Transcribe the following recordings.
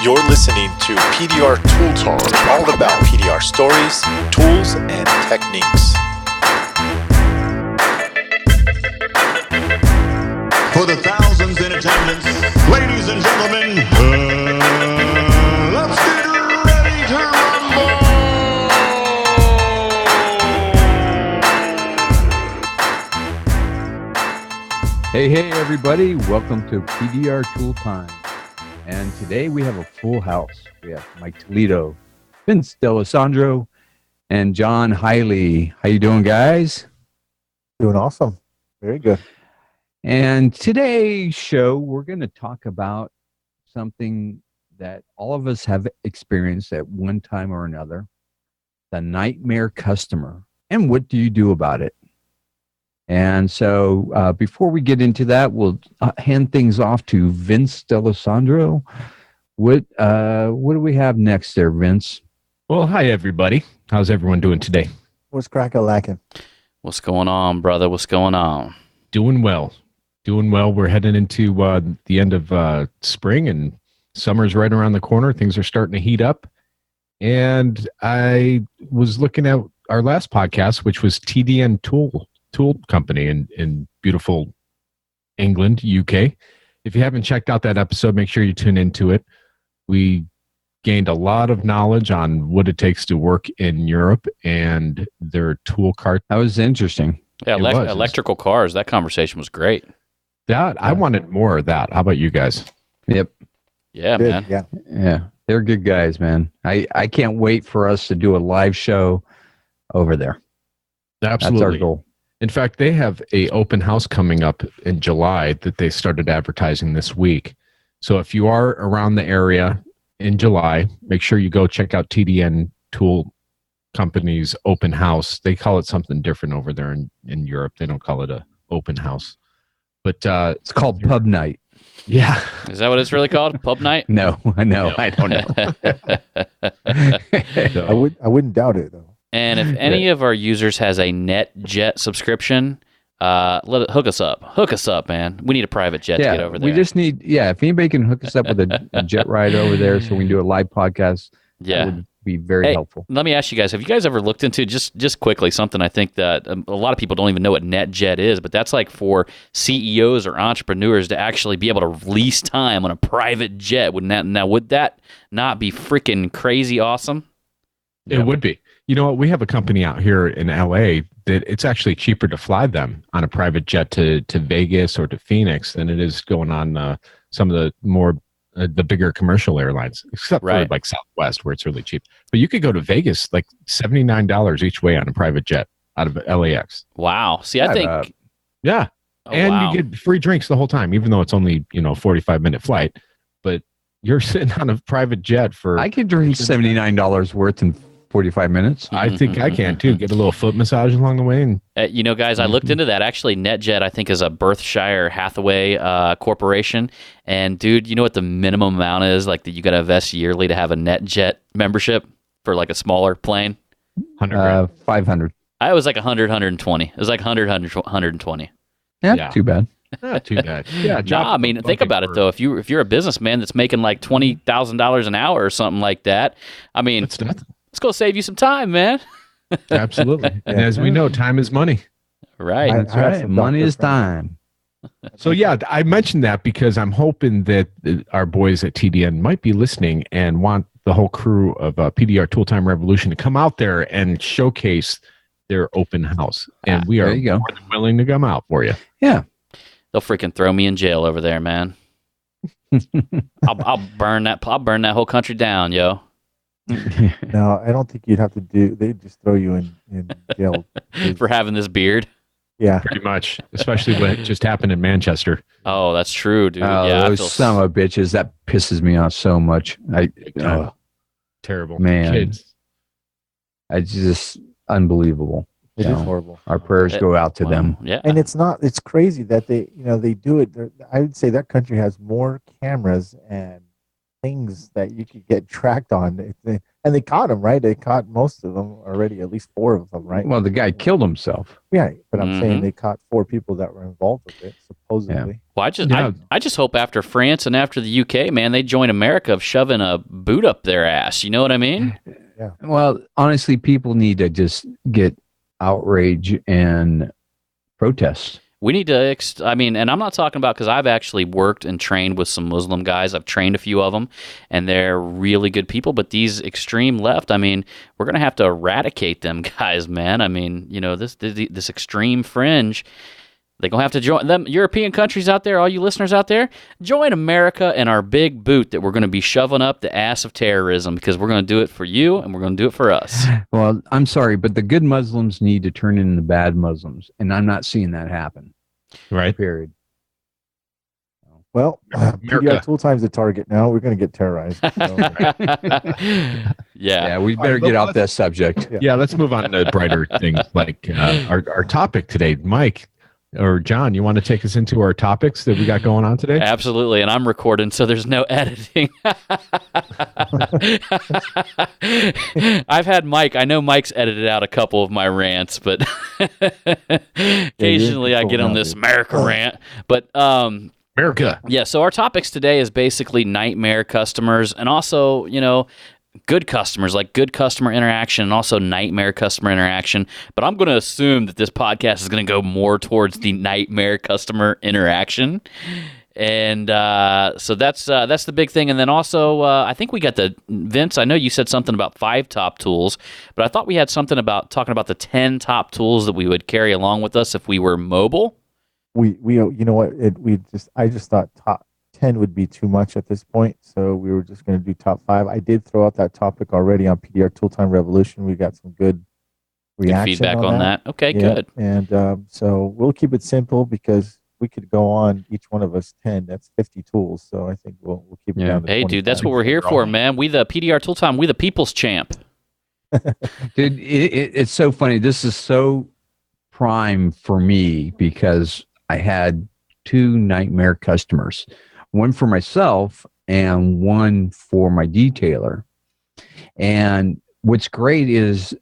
You're listening to PDR Tool Talk, all about PDR stories, tools, and techniques. For the thousands in attendance, ladies and gentlemen, let's get ready to rumble! Hey, everybody. Welcome to PDR Tool Time. And today we have a full house. We have Mike Toledo, Vince D'Alessandro, and John Hiley. How you doing, guys? Doing awesome. Very good. And today's show, we're going to talk about something that all of us have experienced at one time or another, the nightmare customer. And what do you do about it? And so before we get into that, we'll hand things off to Vince D'Alessandro. What do we have next there, Vince? Well, hi, everybody. How's everyone doing today? What's crack-a-lacking? What's going on, brother? What's going on? Doing well. We're heading into the end of spring, and summer's right around the corner. Things are starting to heat up. And I was looking at our last podcast, which was TDN Tool Company in beautiful England, UK. If you haven't checked out that episode, make sure you tune into it. We gained a lot of knowledge on what it takes to work in Europe and their tool cart. That was interesting. Yeah, electrical cars. That conversation was great. I wanted more of that. How about you guys? Yep. Yeah, Good, man. Yeah. They're good guys, man. I can't wait for us to do a live show over there. Absolutely. That's our goal. In fact, they have a open house coming up in July that they started advertising this week. So if you are around the area in July, make sure you go check out TDN Tool Company's open house. They call it something different over there in Europe. They don't call it a open house. But It's called Pub Night. Yeah. Is that what it's really called? Pub night? No, I don't know. I wouldn't doubt it, though. And if any of our users has a NetJet subscription, hook us up. Hook us up, man. We need a private jet to get over there. We just need, if anybody can hook us up with a jet ride over there so we can do a live podcast, that would be very helpful. Let me ask you guys, have you guys ever looked into, just quickly, something I think that a lot of people don't even know what NetJet is, but that's like for CEOs or entrepreneurs to actually be able to lease time on a private jet. Would that not be freaking crazy awesome? It would be. You know what? We have a company out here in LA that it's actually cheaper to fly them on a private jet to Vegas or to Phoenix than it is going on some of the more the bigger commercial airlines, except for like Southwest where it's really cheap. But you could go to Vegas like $79 each way on a private jet out of LAX. Wow. See, I think. Yeah. Oh, and wow. you get free drinks the whole time, even though it's only 45-minute flight. But you're sitting on a private jet for. I could drink $79 worth in 45 minutes. I think I can too. Get a little foot massage along the way. And guys, I looked into that. Actually, NetJet, I think, is a Berkshire Hathaway corporation. And dude, you know what the minimum amount is? Like that you got to invest yearly to have a NetJet membership for like a smaller plane. 500. I was like 100, 120. It was like 100, 120. Yeah, too bad. Not too bad. Yeah, I mean, think about it though. If you're a businessman that's making like $20,000 an hour or something like that, I mean, it's going to save you some time, man. Absolutely. And as we know, time is money. Right. That's right. Money is time. So, I mentioned that because I'm hoping that our boys at TDN might be listening and want the whole crew of PDR Tool Time Revolution to come out there and showcase their open house. And we are more than willing to come out for you. Yeah. They'll freaking throw me in jail over there, man. I'll burn that whole country down, yo. No, I don't think you'd have to do. They'd just throw you in jail for having this beard. Yeah, pretty much. Especially what just happened in Manchester. Oh, that's true, dude. Those son of bitches. That pisses me off so much. Terrible, man. Kids. It's just unbelievable. It is horrible. Our prayers go out to them. Yeah, and it's crazy that they do it. I would say that country has more cameras and things that you could get tracked on. And they caught him, right? They caught most of them already, at least 4 of them, right? Well, the guy killed himself. Yeah, but I'm saying Mhm. they caught 4 people that were involved with it, supposedly. Well, Yeah. I just hope after France and after the UK, man, they join America of shoving a boot up their ass. You know what I mean? Well, honestly, people need to just get outrage and protest. We need to, and I'm not talking about, because I've actually worked and trained with some Muslim guys. I've trained a few of them, and they're really good people. But these extreme left, I mean, we're going to have to eradicate them guys, man. I mean, you know, this extreme fringe, they're going to have to join them. European countries out there, all you listeners out there, join America and our big boot that we're going to be shoving up the ass of terrorism, because we're going to do it for you and we're going to do it for us. Well, I'm sorry, but the good Muslims need to turn into the bad Muslims, and I'm not seeing that happen. Right. Period. Well, PDR Tool Time's the target now. We're going to get terrorized. So. Yeah. Yeah, we better get off that subject. Yeah, let's move on to brighter things like our topic today. Mike or John, you want to take us into our topics that we got going on today? Absolutely, and I'm recording, so there's no editing. I've had Mike. I know Mike's edited out a couple of my rants, but occasionally I get on this America rant. But America. yeah, so our topics today is basically nightmare customers, and also, you know, good customers, like good customer interaction, and also nightmare customer interaction. But I'm going to assume that this podcast is going to go more towards the nightmare customer interaction. And so that's the big thing. And then also, I think we got Vince, I know you said something about 5 top tools, but I thought we had something about talking about the 10 top tools that we would carry along with us if we were mobile. We you know what? I just thought top 10 would be too much at this point, so we were just going to do top 5. I did throw out that topic already on PDR Tooltime Revolution. We got some good reaction, feedback on that. Okay, yeah, good. And so we'll keep it simple, because we could go on, each one of us 10. That's 50 tools. So I think we'll keep it down to Hey, 25. dude, that's what we're here for, man. We the PDR Tooltime. We the people's champ. Dude, it's so funny. This is so prime for me because I had 2 nightmare customers, one for myself and one for my detailer. And what's great is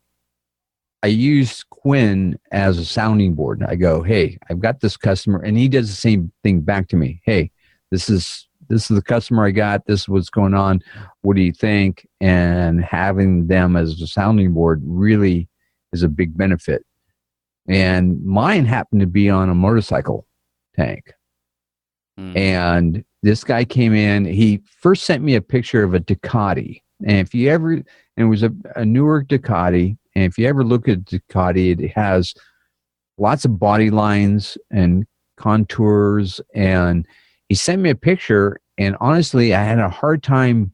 I use Quinn as a sounding board. I go, hey, I've got this customer, and he does the same thing back to me. Hey, this is the customer I got. This is what's going on. What do you think? And having them as a sounding board really is a big benefit. And mine happened to be on a motorcycle tank. And this guy came in. He first sent me a picture of a Ducati. And if you ever, and it was a newer Ducati. And if you ever look at Ducati, it has lots of body lines and contours. And he sent me a picture. And honestly, I had a hard time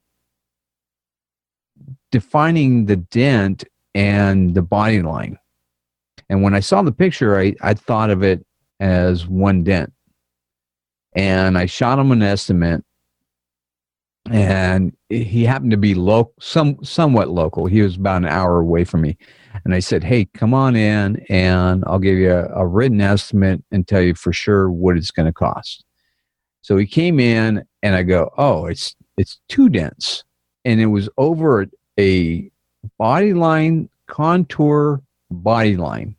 defining the dent and the body line. And when I saw the picture, I thought of it as one dent. And I shot him an estimate, and he happened to be somewhat local. He was about an hour away from me. And I said, hey, come on in, and I'll give you a written estimate and tell you for sure what it's going to cost. So he came in, and I go, oh, it's 2 dents. And it was over a body line, contour body line.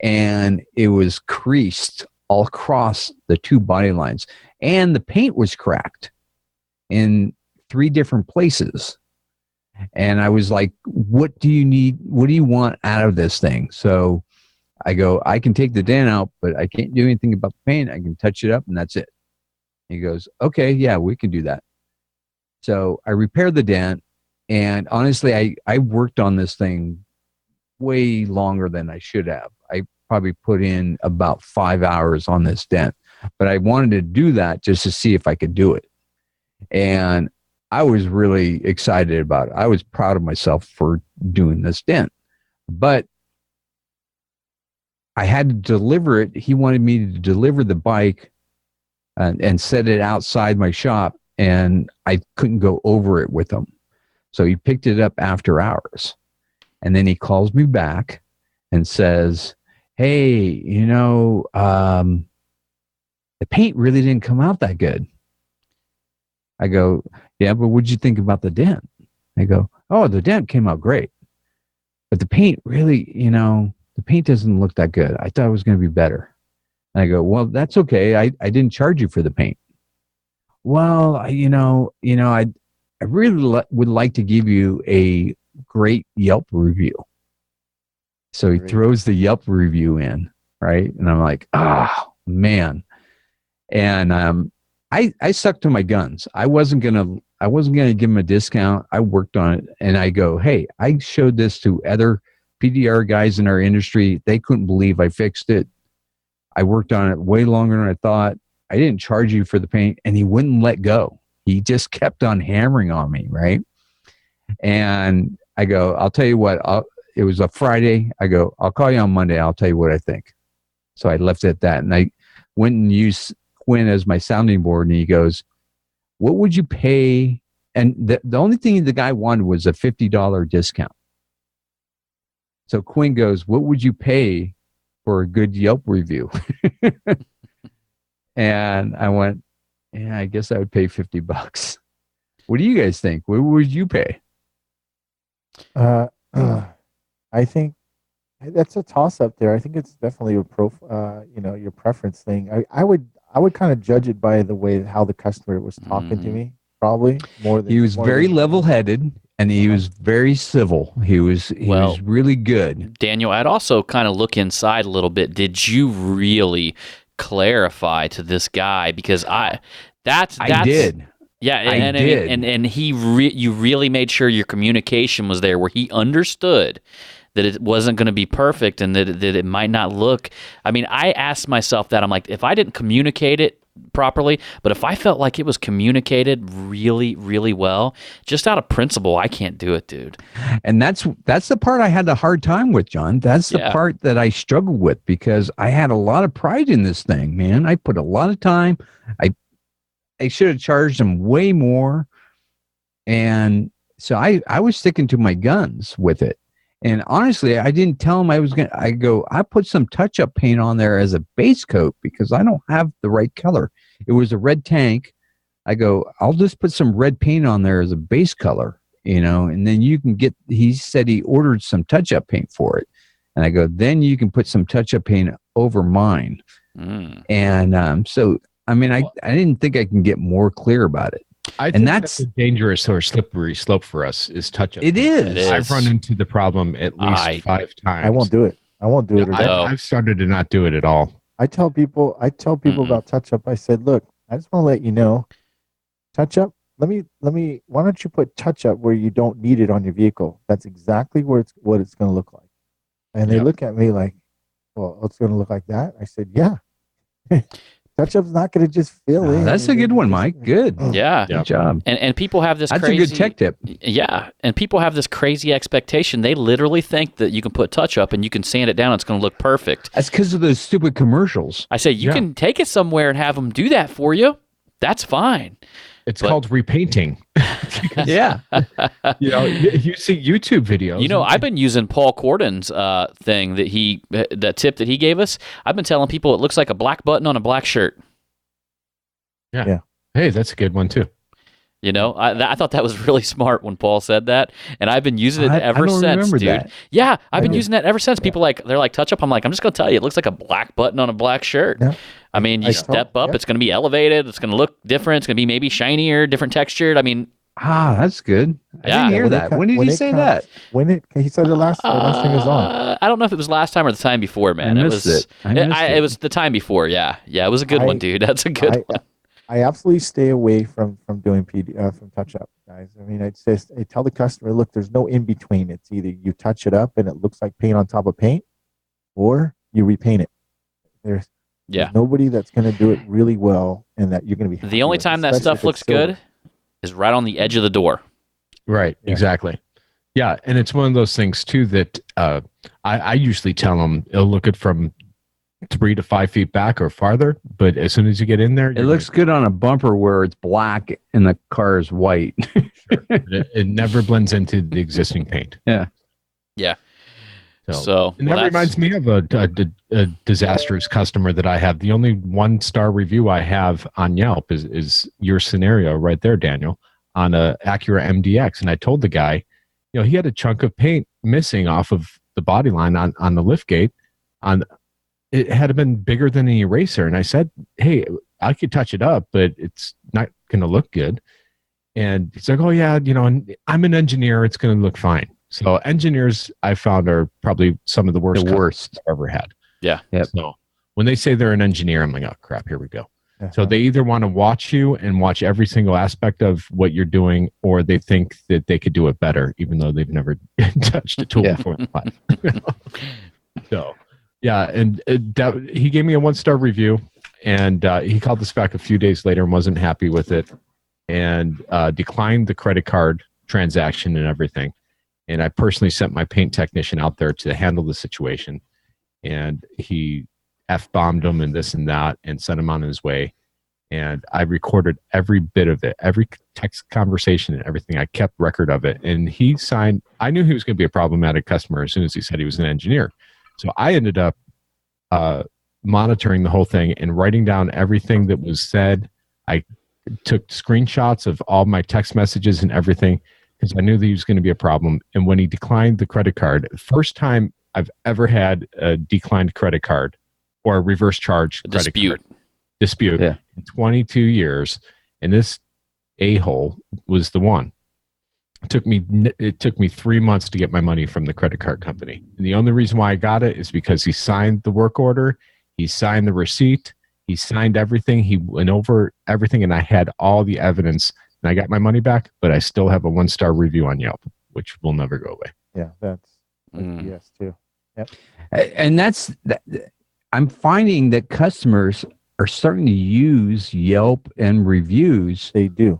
And it was creased all across the 2 body lines. And the paint was cracked in 3 different places. And I was like, what do you need? What do you want out of this thing? So I go, I can take the dent out, but I can't do anything about the paint. I can touch it up, and that's it. He goes, okay, yeah, we can do that. So I repaired the dent. And honestly, I worked on this thing way longer than I should have. I probably put in about 5 hours on this dent, but I wanted to do that just to see if I could do it. And I was really excited about it. I was proud of myself for doing this dent, but I had to deliver it. He wanted me to deliver the bike and set it outside my shop, and I couldn't go over it with him. So he picked it up after hours, and then he calls me back and says, hey, you know, the paint really didn't come out that good. I go, Yeah, but what'd you think about the dent? I go, oh, the dent came out great. But the paint really, the paint doesn't look that good. I thought it was going to be better. And I go, well, that's okay. I didn't charge you for the paint. Well, I really would like to give you a great Yelp review. So he throws the Yelp review in, right? And I'm like, oh, man. And I stuck to my guns. I wasn't gonna give him a discount. I worked on it, and I go, hey, I showed this to other PDR guys in our industry. They couldn't believe I fixed it. I worked on it way longer than I thought. I didn't charge you for the paint, and he wouldn't let go. He just kept on hammering on me, right? And I go, I'll tell you what. It was a Friday. I go, I'll call you on Monday. I'll tell you what I think. So I left it at that, and I went and used Quinn as my sounding board, and he goes, what would you pay? And the only thing the guy wanted was a $50 discount. So Quinn goes, what would you pay for a good Yelp review? And I went, yeah, I guess I would pay $50. What do you guys think? What would you pay? I think that's a toss up there. I think it's definitely your preference thing. I would kind of judge it by the way how the customer was talking to me, probably more than he was very level headed, and he was very civil. He was really good. Daniel, I'd also kind of look inside a little bit. Did you really clarify to this guy? Because I did. Yeah, and I did. And you really made sure your communication was there, where he understood that it wasn't going to be perfect and that it might not look. I mean, I asked myself that. I'm like, if I didn't communicate it properly, but if I felt like it was communicated really, really well, just out of principle, I can't do it, dude. And that's the part I had a hard time with, John. That's the part that I struggled with, because I had a lot of pride in this thing, man. I put a lot of time. I should have charged him way more. And so I was sticking to my guns with it. And honestly, I didn't tell him I put some touch-up paint on there as a base coat because I don't have the right color. It was a red tank. I go, I'll just put some red paint on there as a base color, and then you can he said he ordered some touch-up paint for it. And I go, then you can put some touch-up paint over mine. And so, I mean, I didn't think I can get more clear about it. I think that's a dangerous or slippery slope for us is touch-up. It is. I've run into the problem at least 5 times. I won't do it. I've started to not do it at all. I tell people about touch-up. I said, look, I just want to let you know, touch-up, let me, why don't you put touch-up where you don't need it on your vehicle? That's exactly what it's going to look like. And they look at me like, well, it's going to look like that? I said, yeah. Touch-up's not going to just fill in. That's a good one, Mike. Good. Yeah. Good job. And people have this That's crazy... a good tech tip. Yeah. And people have this crazy expectation. They literally think that you can put touch-up and you can sand it down and it's going to look perfect. That's because of those stupid commercials. I say, you can take it somewhere and have them do that for you. That's fine. It's called repainting. Yeah. You see YouTube videos. I've been using Paul Corden's thing that tip that he gave us. I've been telling people it looks like a black button on a black shirt. Yeah. Hey, that's a good one too. I thought that was really smart when Paul said that, and I've been using it ever since, dude. That. Yeah, I've been using that ever since. People they're like touch up. I'm like, I'm just gonna tell you, it looks like a black button on a black shirt. Yeah. I mean, you step up, it's gonna be elevated, it's gonna look different, it's gonna be maybe shinier, different textured. I mean, that's good. I didn't hear that. When did he say that? He said the last thing was on. I don't know if it was last time or the time before, man. I missed it. It was the time before. Yeah, it was a good one, dude. That's a good one. I absolutely stay away from doing from touch up, guys. I mean, I tell the customer, look, there's no in between. It's either you touch it up and it looks like paint on top of paint, or you repaint it. There's nobody that's going to do it really well, and that you're going to be. The only time that stuff looks good is right on the edge of the door. Right. Yeah. Exactly. Yeah, and it's one of those things too that I usually tell them, look at from 3 to 5 feet back or farther, but as soon as you get in there, it looks good on a bumper where it's black and the car is white. Sure. It never blends into the existing paint. Yeah. So and that reminds me of a disastrous customer that I have. The only 1-star review I have on Yelp is your scenario right there, Daniel. on a Acura MDX. And I told the guy, he had a chunk of paint missing off of the body line on the lift gate. It had been bigger than an eraser. And I said, hey, I could touch it up, but it's not going to look good. And he's like, oh yeah, I'm an engineer. It's going to look fine. So engineers I found are probably some of the worst I've ever had. Yeah. Yep. So when they say they're an engineer, I'm like, oh crap, here we go. Uh-huh. So they either want to watch you and watch every single aspect of what you're doing, or they think that they could do it better, even though they've never touched a tool before in their life. So, yeah. And he gave me a 1-star review, and he called us back a few days later and wasn't happy with it, and declined the credit card transaction and everything. And I personally sent my paint technician out there to handle the situation, and he F-bombed him and this and that and sent him on his way. And I recorded every bit of it, every text conversation and everything. I kept record of it. And he signed, I knew he was going to be a problematic customer as soon as he said he was an engineer. So I ended up monitoring the whole thing and writing down everything that was said. I took screenshots of all my text messages and everything because I knew that he was going to be a problem. And when he declined the credit card, first time I've ever had a declined credit card or a reverse charge credit card dispute in 22 years, and this a-hole was the one. It took me 3 months to get my money from the credit card company, and the only reason why I got it is because he signed the work order, he signed the receipt, he signed everything, he went over everything, and I had all the evidence, and I got my money back. But I still have a 1-star review on Yelp, which will never go away. Yeah, that's yes too. Yep. And I'm finding that customers are starting to use Yelp and reviews, They do.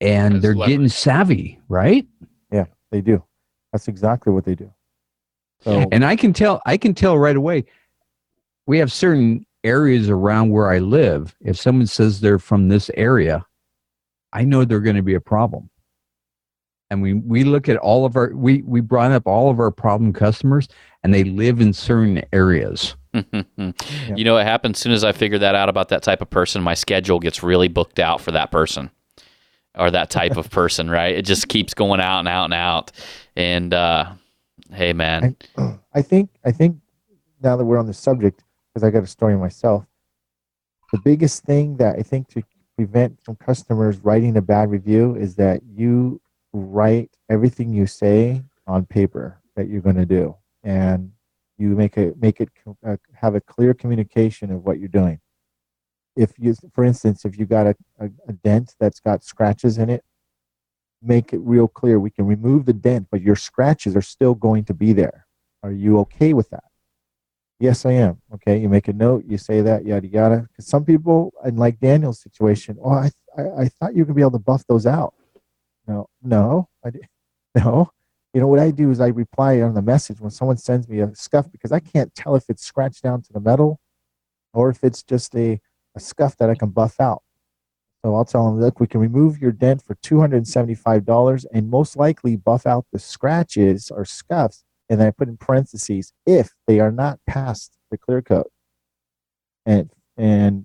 and As they're leverage. getting savvy, right? Yeah, they do. That's exactly what they do. So And I can tell right away. We have certain areas around where I live. If someone says they're from this area, I know they're going to be a problem. And we look at all of our we brought up all of our problem customers, and they live in certain areas. You know what happens? As soon as I figure that out about that type of person, my schedule gets really booked out for that person or that type of person, right? It just keeps going out and out and out. And hey, man. I think now that we're on the subject, because I got a story myself, the biggest thing that I think to prevent from customers writing a bad review is that you write everything you say on paper that you're going to do, and you make it have a clear communication of what you're doing. If you, for instance, if you got a dent that's got scratches in it, make it real clear. We can remove the dent, but your scratches are still going to be there. Are you okay with that? Yes, I am. Okay, you make a note, you say that, yada yada. Because some people, and like Daniel's situation, I thought you were gonna be able to buff those out. No, I did. No. You know what I do is I reply on the message when someone sends me a scuff, because I can't tell if it's scratched down to the metal or if it's just a scuff that I can buff out. So I'll tell them, look, we can remove your dent for $275 and most likely buff out the scratches or scuffs. And then I put in parentheses, if they are not past the clear coat. And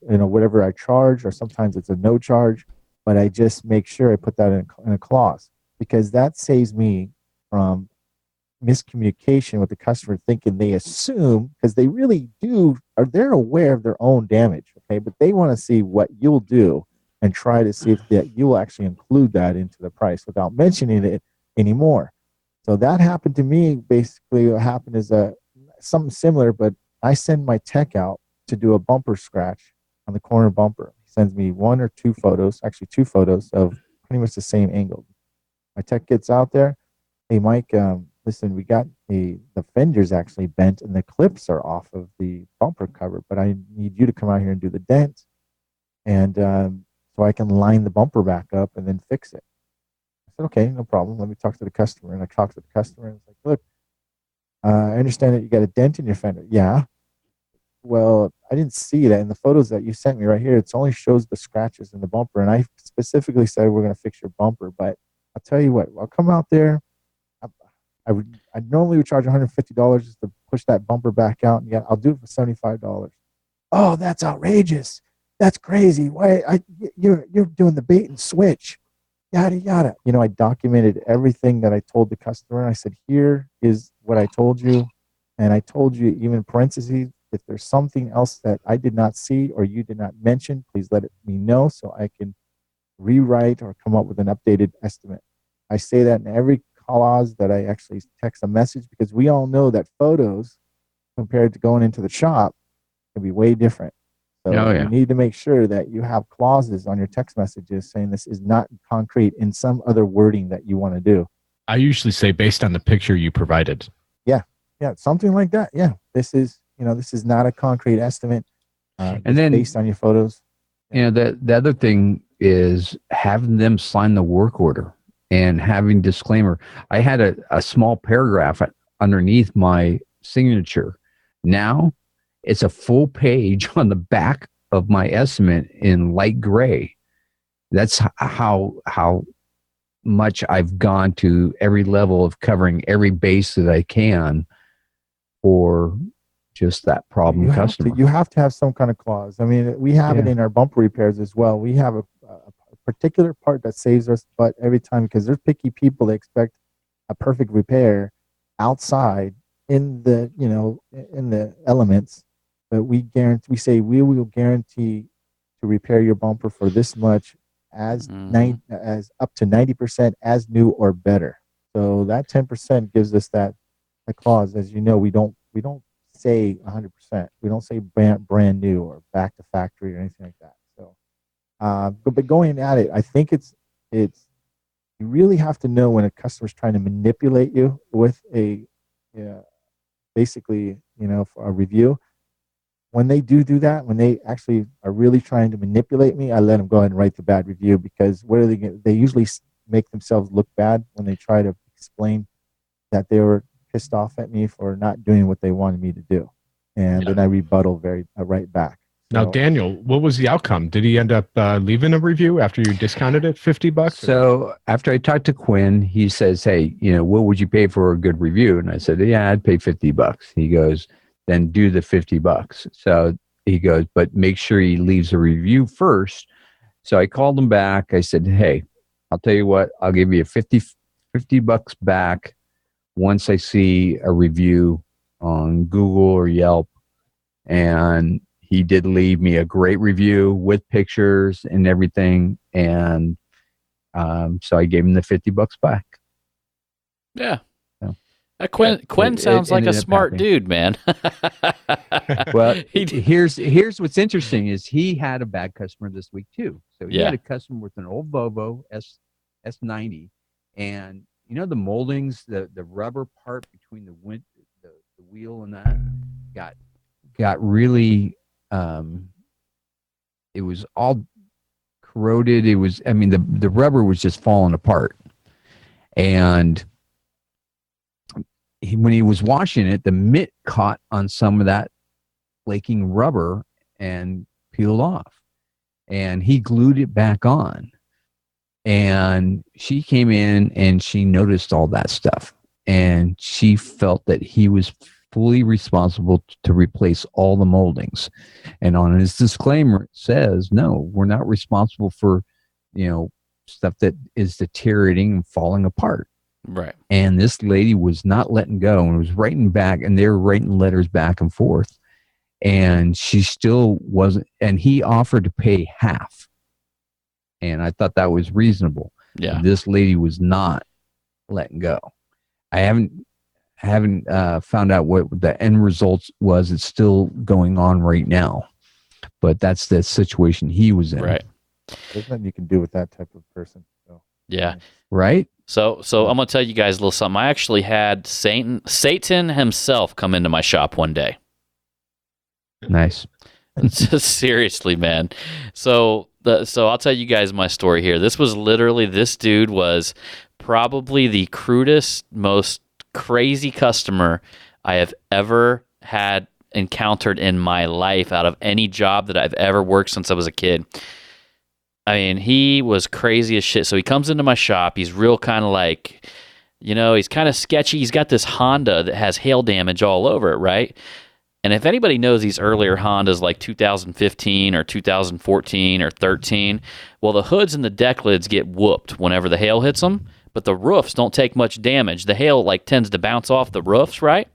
whatever I charge, or sometimes it's a no charge, but I just make sure I put that in a clause, because that saves me from miscommunication with the customer, thinking they assume, because they really do, or they're aware of their own damage, okay, but they want to see what you'll do and try to see if that you will actually include that into the price without mentioning it anymore. So that happened to me. Basically, what happened is something similar, but I send my tech out to do a bumper scratch on the corner bumper. He sends me one or two photos, actually two photos of pretty much the same angle. My tech gets out there. Hey, Mike, listen, we got the fender's actually bent and the clips are off of the bumper cover, but I need you to come out here and do the dent, and so I can line the bumper back up and then fix it. I said, okay, no problem. Let me talk to the customer. And I talked to the customer and it's like, look, I understand that you got a dent in your fender. Yeah. Well, I didn't see that in the photos that you sent me right here. It only shows the scratches in the bumper. And I specifically said, we're going to fix your bumper. But I'll tell you what, I'll come out there. I normally would charge $150 just to push that bumper back out. And yeah, I'll do it for $75. Oh, that's outrageous. That's crazy. Why you're doing the bait and switch. yada, yada. I documented everything that I told the customer. I said, here is what I told you. And I told you, even in parentheses, if there's something else that I did not see or you did not mention, please let me know so I can rewrite or come up with an updated estimate. I say that in every clause that I actually text a message, because we all know that photos compared to going into the shop can be way different. So you need to make sure that you have clauses on your text messages saying this is not concrete in some other wording that you want to do. I usually say based on the picture you provided. Yeah, something like that. Yeah, this is not a concrete estimate. And then based on your photos. The other thing is having them sign the work order and having disclaimer. I had a small paragraph underneath my signature. Now it's a full page on the back of my estimate in light gray. That's how much I've gone to every level of covering every base that I can for just that problem customer. You have to have some kind of clause. I mean, we have it in our bumper repairs as well. We have a particular part that saves us butt every time, because there's picky people that expect a perfect repair outside in the elements. But we say we will guarantee to repair your bumper for this much as up to 90% as new or better. So that 10% gives us that clause. As you know, we don't say 100%. We don't say brand new or back to factory or anything like that. So, but going at it, I think it's you really have to know when a customer's trying to manipulate you with basically for a review. When they do that, when they actually are really trying to manipulate me, I let them go ahead and write the bad review, because what are they usually make themselves look bad when they try to explain that they were pissed off at me for not doing what they wanted me to do. And then I rebuttal right back. Now, Daniel, what was the outcome? Did he end up leaving a review after you discounted it $50? So after I talked to Quinn, he says, hey, what would you pay for a good review? And I said, yeah, I'd pay $50. He goes, then do the $50. So he goes, but make sure he leaves a review first. So I called him back. I said, hey, I'll tell you what, I'll give you $50 back once I see a review on Google or Yelp. And he did leave me a great review with pictures and everything. And so I gave him the $50 back. Yeah. So, Quinn sounds like a smart dude, man. Well, here's what's interesting is he had a bad customer this week too. So he had a customer with an old Volvo S90, and the moldings, the rubber part between the wheel and that got really it was all corroded. It was, the rubber was just falling apart. And when he was washing it, the mitt caught on some of that flaking rubber and peeled off. And he glued it back on. And she came in and she noticed all that stuff. And she felt that he was fully responsible to replace all the moldings. And on his disclaimer, it says, no, we're not responsible for, stuff that is deteriorating and falling apart. Right. And this lady was not letting go and was writing back, and they were writing letters back and forth. And she still wasn't, and he offered to pay half. And I thought that was reasonable. Yeah. This lady was not letting go. I haven't found out what the end result was. It's still going on right now, but that's the situation he was in. Right. There's nothing you can do with that type of person. So. Yeah. Right. So I'm gonna tell you guys a little something. I actually had Satan himself come into my shop one day. Nice. Seriously, man. So I'll tell you guys my story here. This dude was probably the crudest, most crazy customer I have ever had encountered in my life out of any job that I've ever worked since I was a kid. I mean, he was crazy as shit. So he comes into my shop. He's real kind of like, he's kind of sketchy. He's got this Honda that has hail damage all over it, right? And if anybody knows these earlier Hondas like 2015 or 2014 or 13, well, the hoods and the deck lids get whooped whenever the hail hits them, but the roofs don't take much damage. The hail like tends to bounce off the roofs, right?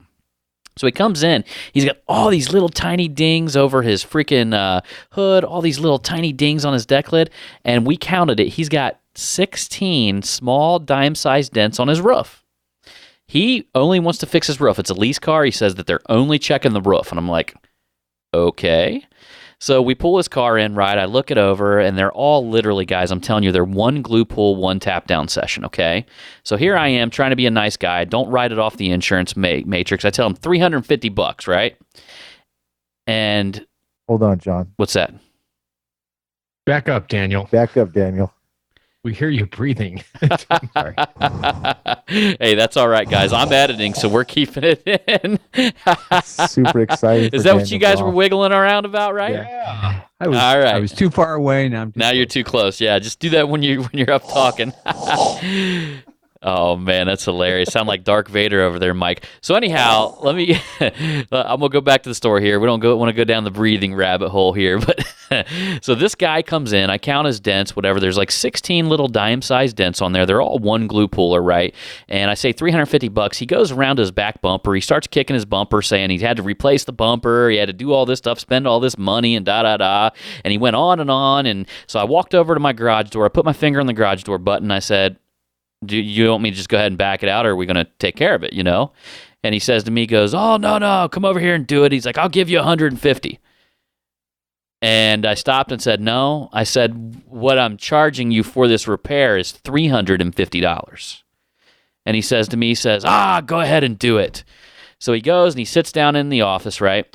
So he comes in, he's got all these little tiny dings over his freaking hood, all these little tiny dings on his deck lid, and we counted it. He's got 16 small dime-sized dents on his roof. He only wants to fix his roof. It's a lease car. He says that they're only checking the roof. And I'm like, okay. So we pull his car in, right? I look it over, and they're all literally, guys, I'm telling you, they're one glue pull, one tap down session, okay? So here I am trying to be a nice guy. Don't write it off the insurance matrix. I tell him $350, right? And Hold on, John. what's that? Back up, Daniel. Back up, Daniel. We hear you breathing. I'm sorry. Hey, that's all right, guys. I'm editing, so we're keeping it in. Super excited. Is for that what you Daniel guys were Goff. wiggling around about, right? Yeah. I was, All right. I was too far away. Now I'm too Now you're close. too close. Yeah, just do that when you're up talking. Oh man, that's hilarious. Sound like Dark Vader over there, Mike. So anyhow, let me. I'm gonna go back to the story here. We don't want to go down the breathing rabbit hole here, but so this guy comes in. I count his dents, whatever. There's like 16 little dime-sized dents on there. They're all one glue puller, right? And I say $350. He goes around to his back bumper. He starts kicking his bumper, saying he had to replace the bumper. He had to do all this stuff, spend all this money, and da da da. And he went on and on. And so I walked over to my garage door. I put my finger on the garage door button. I said, do you want me to just go ahead and back it out, or are we going to take care of it, you know? And he says to me, he goes, oh, no, come over here and do it. He's like, I'll give you 150. And I stopped and said, no. I said, what I'm charging you for this repair is $350. And he says to me, go ahead and do it. So he goes and he sits down in the office, right?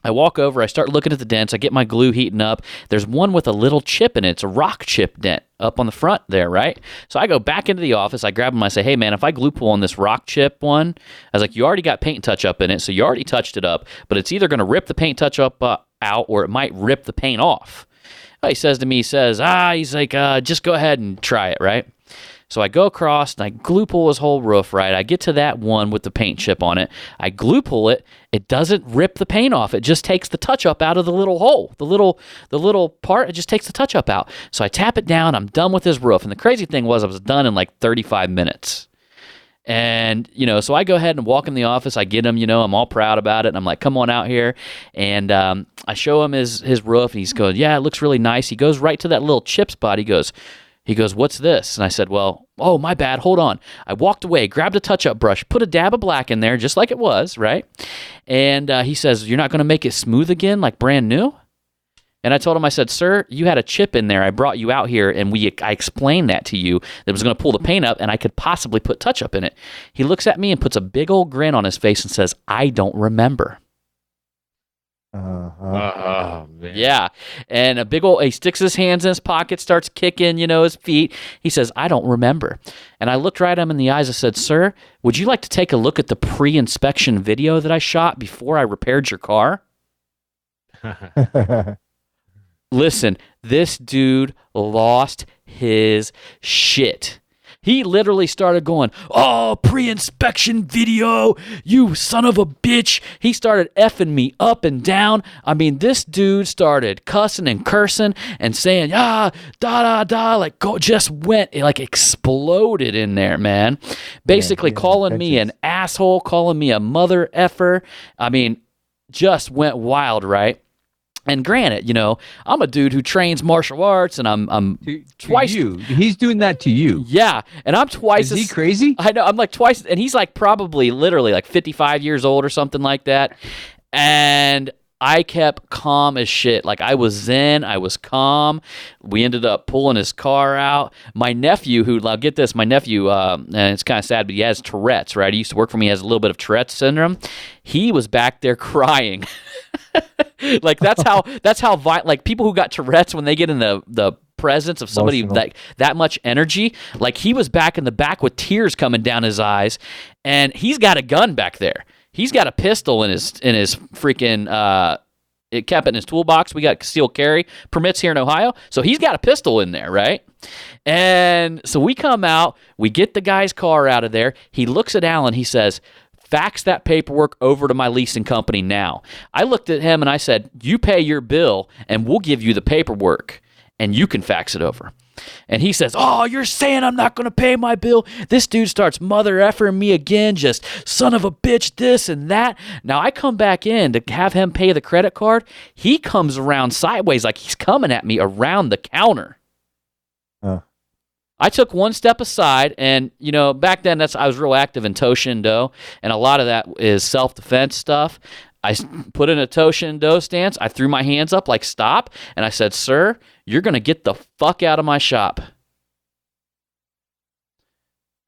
I walk over, I start looking at the dents, I get my glue heating up. There's one with a little chip in it. It's a rock chip dent up on the front there, right? So I go back into the office, I grab him, I say, hey man, if I glue pull on this rock chip one, I was like, you already got paint touch up in it, so you already touched it up, but it's either going to rip the paint touch up out or it might rip the paint off. He says to me, he's like, just go ahead and try it, right? So I go across and I glue pull his whole roof, right? I get to that one with the paint chip on it. I glue pull it. It doesn't rip the paint off. It just takes the touch up out of the little hole. The little part, it just takes the touch up out. So I tap it down. I'm done with his roof. And the crazy thing was I was done in like 35 minutes. And, so I go ahead and walk in the office. I get him, I'm all proud about it. And I'm like, come on out here. And I show him his roof. And he's going, yeah, it looks really nice. He goes right to that little chip spot. He goes, what's this? And I said, well, oh, my bad. Hold on. I walked away, grabbed a touch-up brush, put a dab of black in there, just like it was, right? And he says, you're not going to make it smooth again, like brand new? And I told him, I said, sir, you had a chip in there. I brought you out here, and I explained that to you that was going to pull the paint up, and I could possibly put touch-up in it. He looks at me and puts a big old grin on his face and says, I don't remember. Oh, man. Yeah. And he sticks his hands in his pocket, starts kicking, his feet. He says, I don't remember. And I looked right at him in the eyes and said, sir, would you like to take a look at the pre-inspection video that I shot before I repaired your car? Listen, this dude lost his shit. He literally started going, oh, pre-inspection video, you son of a bitch. He started effing me up and down. I mean, this dude started cussing and cursing and saying, like just went, like exploded in there, man. Basically calling me an asshole, calling me a mother effer. I mean, just went wild, right? And granted, I'm a dude who trains martial arts, and I'm twice. You. He's doing that to you. Yeah, and I'm twice. Is he crazy? I know. I'm like twice, and he's like probably literally like 55 years old or something like that. And I kept calm as shit. Like I was zen. I was calm. We ended up pulling his car out. My nephew, and it's kind of sad, but he has Tourette's, right? He used to work for me. He has a little bit of Tourette's syndrome. He was back there crying. Like that's how violent, like people who got Tourette's, when they get in the presence of somebody Emotional. that much energy, like he was back in the back with tears coming down his eyes, and he's got a gun back there. He's got a pistol in his freaking it kept it in his toolbox. We got concealed carry permits here in Ohio, so he's got a pistol in there, right? And so we come out, we get the guy's car out of there. He looks at Alan, he says, fax that paperwork over to my leasing company now. I looked at him and I said, you pay your bill and we'll give you the paperwork and you can fax it over. And he says, oh, you're saying I'm not going to pay my bill? This dude starts mother effing me again, just son of a bitch, this and that. Now I come back in to have him pay the credit card. He comes around sideways like he's coming at me around the counter. I took one step aside, and back then I was real active in Toshindo, and a lot of that is self-defense stuff. I put in a Toshindo stance. I threw my hands up like stop, and I said, sir, you're going to get the fuck out of my shop.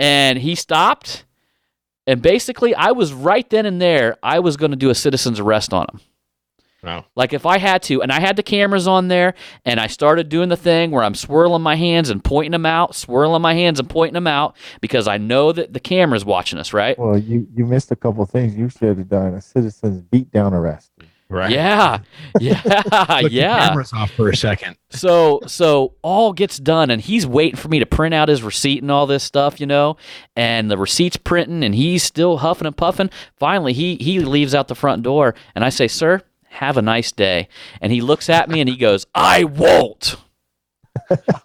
And he stopped, and basically I was right then and there, I was going to do a citizen's arrest on him. Wow. Like if I had to, and I had the cameras on there, and I started doing the thing where I'm swirling my hands and pointing them out, because I know that the camera's watching us, right? Well, you missed a couple things. You should have done a citizen's beatdown arrest. Right. Yeah. Took the cameras off for a second. So all gets done, and he's waiting for me to print out his receipt and all this stuff, and the receipt's printing, and he's still huffing and puffing. Finally, he leaves out the front door, and I say, sir, have a nice day. And he looks at me and he goes, I won't.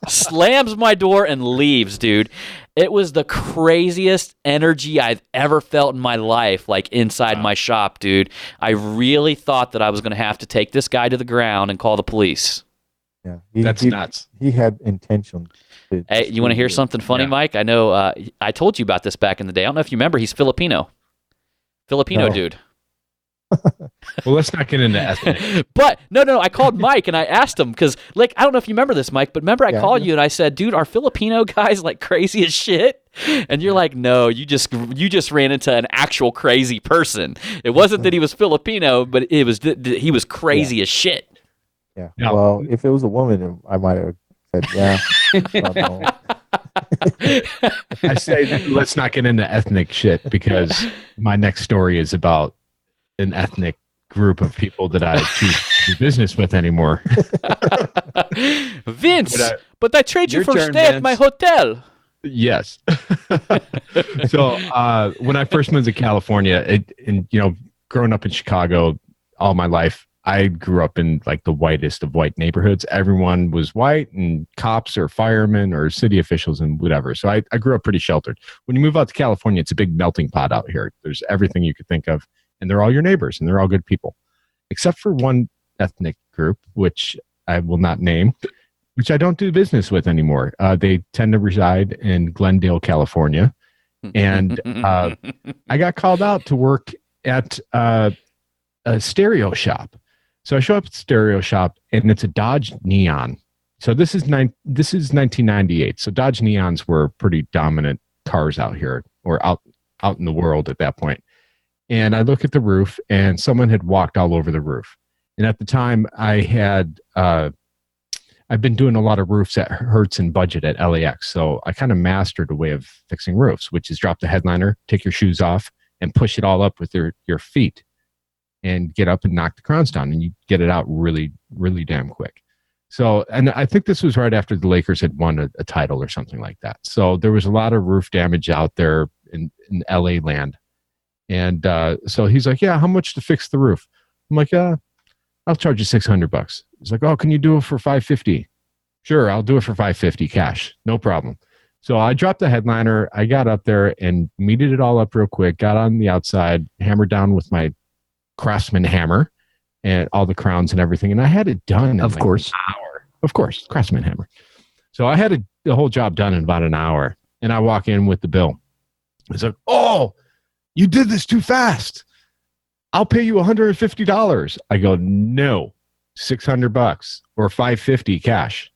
Slams my door and leaves, dude. It was the craziest energy I've ever felt in my life, like inside my shop, dude. I really thought that I was going to have to take this guy to the ground and call the police. Yeah, That's nuts. He had intention. Hey, you want to hear something funny, Mike? I know I told you about this back in the day. I don't know if you remember. He's Filipino. Dude. Well, let's not get into ethnic. But no, I called Mike and I asked him because, like, I don't know if you remember this, Mike, but remember I called you and I said, dude, are Filipino guys like crazy as shit? And you're like, no, you just ran into an actual crazy person. It wasn't that he was Filipino, but it was he was crazy as shit. Yeah. No. Well, if it was a woman, I might have said, yeah. Well, no. I say let's not get into ethnic shit because my next story is about an ethnic group of people that I choose to do business with anymore. Vince, but I trade you for stay at my hotel. Yes. So when I first moved to California, growing up in Chicago all my life, I grew up in like the whitest of white neighborhoods. Everyone was white, and cops or firemen or city officials and whatever. So I grew up pretty sheltered. When you move out to California, it's a big melting pot out here. There's everything you could think of, and they're all your neighbors, and they're all good people, except for one ethnic group, which I will not name, which I don't do business with anymore. They tend to reside in Glendale, California. And I got called out to work at a stereo shop. So I show up at the stereo shop, and it's a Dodge Neon. So this is 1998. So Dodge Neons were pretty dominant cars out here, or out in the world at that point. And I look at the roof, and someone had walked all over the roof. And at the time, I've been doing a lot of roofs at Hertz and Budget at LAX. So I kind of mastered a way of fixing roofs, which is drop the headliner, take your shoes off, and push it all up with your feet, and get up and knock the crowns down, and you get it out really, really damn quick. So, and I think this was right after the Lakers had won a title or something like that. So there was a lot of roof damage out there in LA land. And so he's like, yeah, how much to fix the roof? I'm like, I'll charge you $600. He's like, oh, can you do it for $550? Sure, I'll do it for $550 cash. No problem. So I dropped the headliner. I got up there and meted it all up real quick, got on the outside, hammered down with my Craftsman hammer and all the crowns and everything. And I had it done in Of like course. an hour. Of course, Craftsman hammer. So I had the whole job done in about an hour. And I walk in with the bill. It's like, oh, you did this too fast. I'll pay you $150. I go, no, $600 or $550 cash.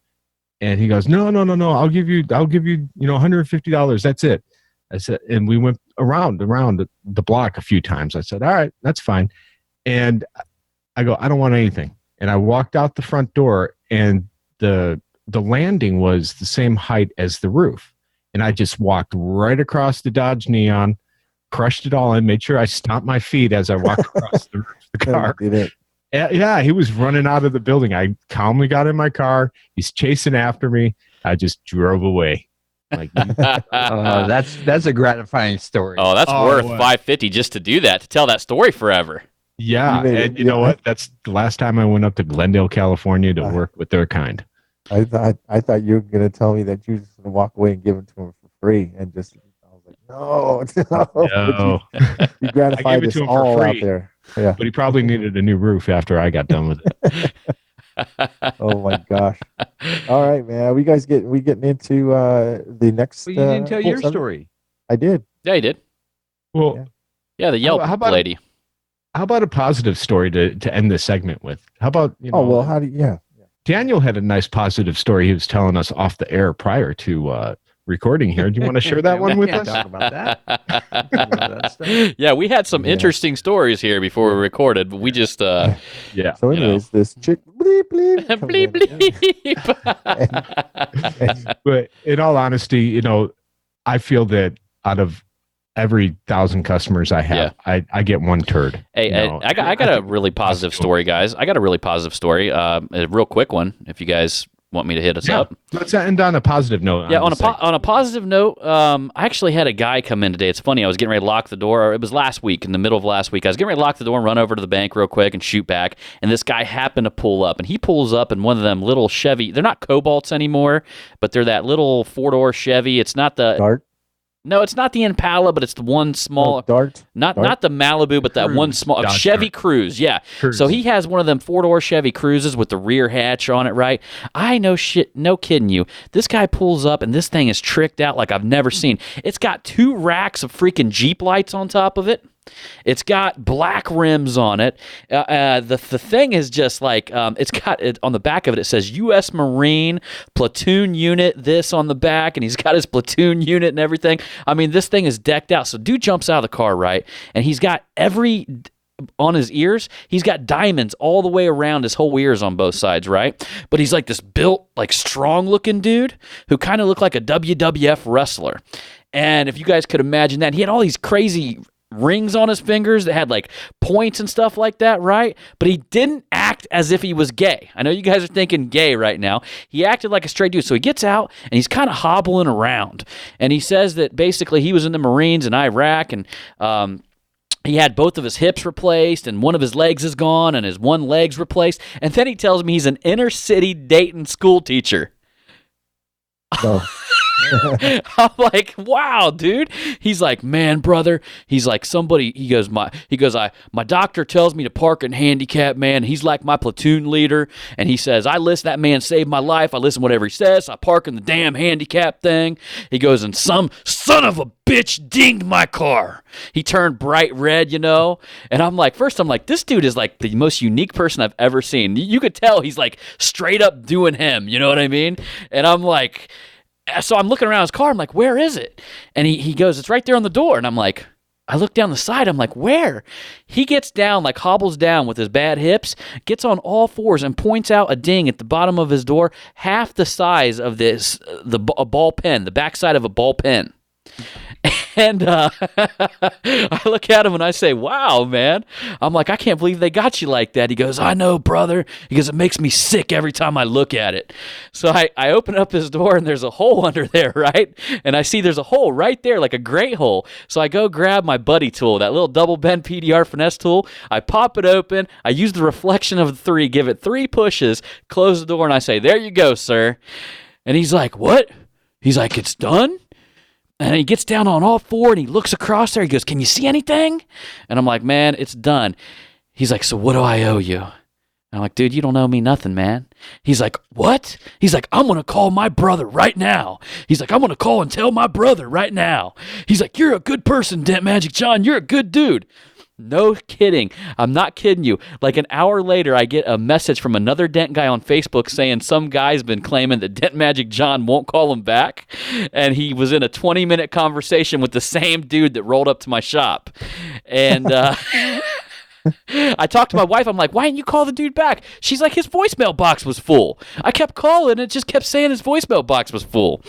And he goes, no. I'll give you, $150. That's it. I said, and we went around the block a few times. I said, all right, that's fine. And I go, I don't want anything. And I walked out the front door, and the landing was the same height as the roof. And I just walked right across the Dodge Neon, crushed it all in, made sure I stomped my feet as I walked across the car. Yeah, he was running out of the building. I calmly got in my car. He's chasing after me. I just drove away. Like, that's a gratifying story. Oh, that's Oh, worth what? $550 just to do that, to tell that story forever. yeah, You made it. and you know what? That's the last time I went up to Glendale, California, to work with their kind. I thought you were gonna tell me that you were just gonna walk away and give it to him for free, and just I was like, no, No, you gratified it us to him for all out free. there. Yeah. but he probably needed a new roof after I got done with it. Oh my gosh. All right, man. We getting into the next. But you didn't tell your subject? story. I did. Yeah, he did. Well, Yeah, the Yelp how about- lady. how about a positive story to end this segment with? How about, you know, Oh well, how do you? Yeah. Daniel had a nice positive story he was telling us off the air prior to recording here. Do you want to share that one with Can't us? talk about that. Yeah, we had some Yeah. interesting stories here before we recorded, but we just Yeah. So, You know. anyways, this chick bleep bleep. comes bleep in. bleep. But in all honesty, you know, I feel that out of every 1,000 customers I have, I get one turd. Hey, You know, I got a really positive story, guys. I got a really positive story. A real quick one, if you guys want me to hit us Yeah. up. Let's end on a positive note. Yeah, on this a positive note, I actually had a guy come in today. It's funny. I was getting ready to lock the door. Or it was last week, in the middle of last week. I was getting ready to lock the door and run over to the bank real quick and shoot back. And this guy happened to pull up. And he pulls up in one of them little Chevy. They're not Cobalts anymore, but they're that little 4-door Chevy. It's not the Dart. no, it's not the Impala, but it's the one small. Dart. Not Dart? not the Malibu, but that one Cruise. small Dodge Chevy Dart. Cruise. Yeah. Cruise. So he has one of them 4-door Chevy Cruises with the rear hatch on it, right? I know shit, no kidding you. This guy pulls up and this thing is tricked out like I've never seen. It's got 2 racks of freaking Jeep lights on top of it. It's got black rims on it. The thing is just like it's got it on the back of it. It says U.S. Marine platoon unit. This on the back, and he's got his platoon unit and everything. I mean, this thing is decked out. So dude jumps out of the car, right, and he's got on his ears, he's got diamonds all the way around his whole ears on both sides, right? But he's like this built, like strong looking dude who kind of looked like a WWF wrestler. And if you guys could imagine that, he had all these crazy rings on his fingers that had like points and stuff like that, right? But he didn't act as if he was gay. I know you guys are thinking gay right now. He acted like a straight dude. So he gets out and he's kind of hobbling around. And he says that basically he was in the Marines in Iraq and he had both of his hips replaced and one of his legs is gone and his one leg's replaced. And then he tells me he's an inner city Dayton school teacher. No. I'm like, wow, dude. He's like, man, brother. He's like, my doctor tells me to park in handicap, man. He's like my platoon leader. And he says, I listen, that man saved my life. I listen to whatever he says. I park in the damn handicap thing. He goes, and some son of a bitch dinged my car. He turned bright red, you know? And I'm like, this dude is like the most unique person I've ever seen. You could tell he's like straight up doing him. You know what I mean? And I'm like, so I'm looking around his car. I'm like, where is it? And he goes, it's right there on the door. And I'm like, I look down the side. I'm like, where? He gets down, like hobbles down with his bad hips, gets on all fours and points out a ding at the bottom of his door, half the size of a ball pen, the backside of a ball pen. And I look at him and I say, wow, man. I'm like, I can't believe they got you like that. He goes, I know, brother. He goes, it makes me sick every time I look at it. So I open up his door and there's a hole under there, right? And I see there's a hole right there, like a grate hole. So I go grab my buddy tool, that little double bend PDR finesse tool. I pop it open. I use the reflection of the 3, give it 3 pushes, close the door, and I say, there you go, sir. And he's like, what? He's like, it's done? And he gets down on all 4 and he looks across there. He goes, can you see anything? And I'm like, man, it's done. He's like, so what do I owe you? And I'm like, dude, you don't owe me nothing, man. He's like, what? He's like, I'm going to call my brother right now. He's like, I'm going to call and tell my brother right now. He's like, you're a good person, Dent Magic John. You're a good dude. No kidding. I'm not kidding you. Like an hour later, I get a message from another Dent guy on Facebook saying some guy's been claiming that Dent Magic John won't call him back. And he was in a 20-minute conversation with the same dude that rolled up to my shop. And I talked to my wife. I'm like, why didn't you call the dude back? She's like, his voicemail box was full. I kept calling, and it just kept saying his voicemail box was full.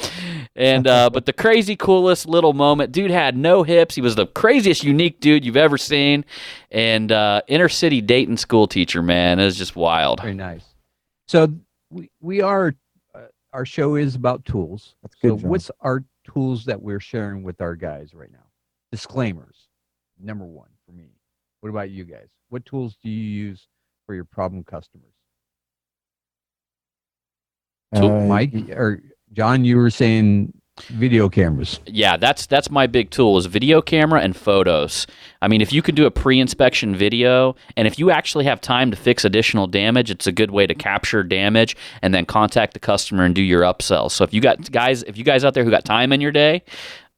And but the crazy coolest little moment, dude had no hips. He was the craziest unique dude you've ever seen. And inner city Dayton school teacher, man. It was just wild. Very nice. So we are our show is about tools. That's good, So John. what's our tools that we're sharing with our guys right now. Disclaimers, number one for me. What about you guys? What tools do you use for your problem customers? Mike or John, you were saying video cameras. Yeah, that's my big tool is video camera and photos. I mean, if you can do a pre-inspection video, and if you actually have time to fix additional damage, it's a good way to capture damage and then contact the customer and do your upsells. So if you guys out there who got time in your day,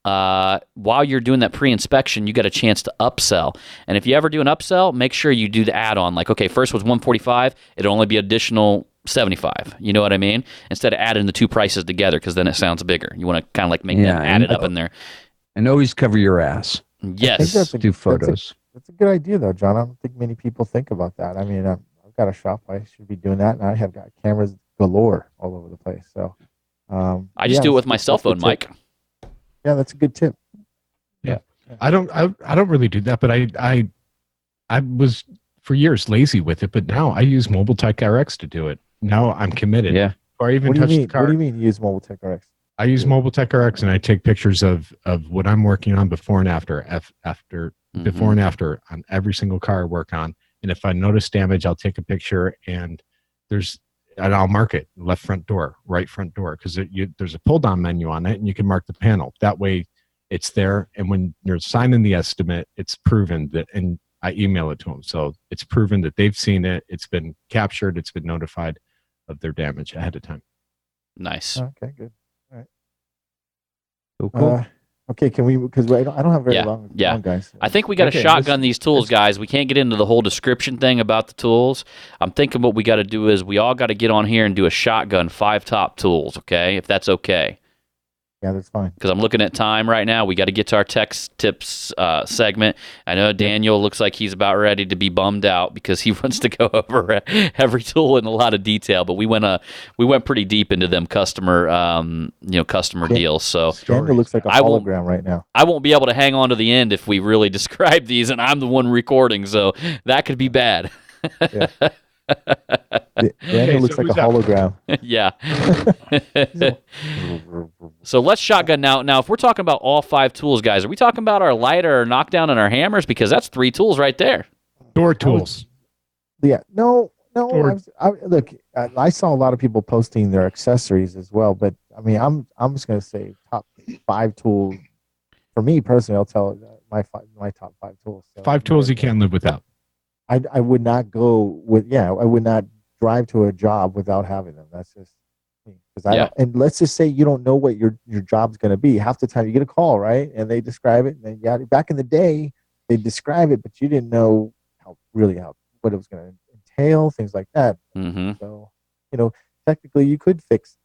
while you're doing that pre-inspection, you got a chance to upsell. And if you ever do an upsell, make sure you do the add-on. Like, okay, first was $145, it'll only be additional $75. You know what I mean? Instead of adding the two prices together, because then it sounds bigger. You want to kind of like make them add it up in there. And always cover your ass. Yes. Do photos. That's a good idea, though, John. I don't think many people think about that. I mean, I've got a shop. I should be doing that, and I have got cameras galore all over the place. So I just do it with my cell phone, Mike. Yeah, that's a good tip. Yeah. I don't really do that, but I was for years lazy with it, but now I use Mobile Tech RX to do it. Now I'm committed. Yeah. Or even What do touch you the mean? car. What do you mean use Mobile Tech RX? I use Mobile Tech RX and I take pictures of what I'm working on before and after, before and after on every single car I work on. And if I notice damage, I'll take a picture and I'll mark it left front door, right front door, because there's a pull down menu on it and you can mark the panel. That way it's there. And when you're signing the estimate, it's proven that, and I email it to them. So it's proven that they've seen it. It's been captured. It's been notified of their damage ahead of time. Nice. Okay, good. All right. So cool. Okay, can we? Because I don't have very long, guys. I think we got to shotgun these tools, guys. We can't get into the whole description thing about the tools. I'm thinking what we got to do is we all got to get on here and do a shotgun 5 top tools, okay? If that's okay. Yeah, that's fine. Because I'm looking at time right now. We got to get to our tech tips segment. I know Daniel looks like he's about ready to be bummed out because he wants to go over every tool in a lot of detail. But we went pretty deep into them customer deals. So Daniel looks like a hologram right now. I won't be able to hang on to the end if we really describe these, and I'm the one recording. So that could be bad. Yeah. Daniel looks like a hologram. Yeah. So let's shotgun now. Now, if we're talking about all 5 tools, guys, are we talking about our lighter, our knockdown, and our hammers? Because that's 3 tools right there. Door tools. Yeah. No. Look, I saw a lot of people posting their accessories as well, but I mean, I'm just going to say top 5 tools. For me personally, I'll tell my top 5 tools. So 5 tools you can't live without. I would not go with, I would not drive to a job without having them. That's just me. And let's just say you don't know what your job's going to be. Half the time you get a call, right? And they describe it. And then, back in the day, they describe it, but you didn't know what it was going to entail, things like that. Mm-hmm. So, technically you could fix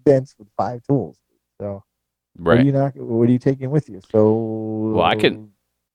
dents with 5 tools. So, right. What are you taking with you? So,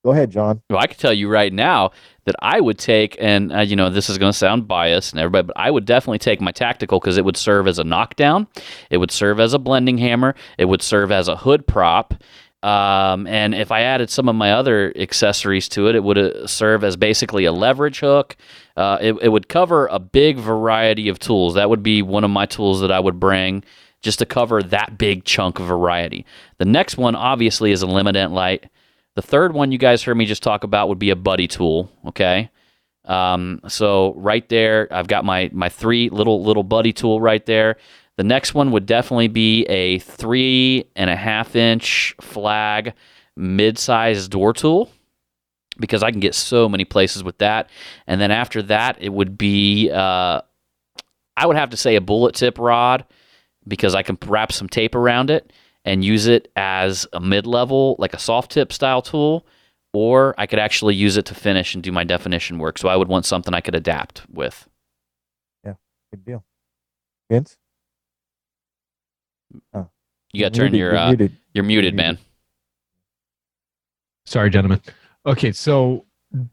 go ahead, John. Well, I can tell you right now that I would take, and this is going to sound biased and everybody, but I would definitely take my tactical because it would serve as a knockdown, it would serve as a blending hammer, it would serve as a hood prop, and if I added some of my other accessories to it, it would serve as basically a leverage hook. It would cover a big variety of tools. That would be one of my tools that I would bring just to cover that big chunk of variety. The next one, obviously, is a limitant light. The third one you guys heard me just talk about would be a buddy tool, okay? So right there, I've got my 3 little buddy tool right there. The next one would definitely be a 3.5-inch flag mid-sized door tool because I can get so many places with that. And then after that, it would be, I would have to say a bullet tip rod because I can wrap some tape around it and use it as a mid-level, like a soft tip style tool, or I could actually use it to finish and do my definition work. So I would want something I could adapt with. Yeah, good deal. Vince? Oh, you got to turn you're muted, man. Sorry, gentlemen. Okay, so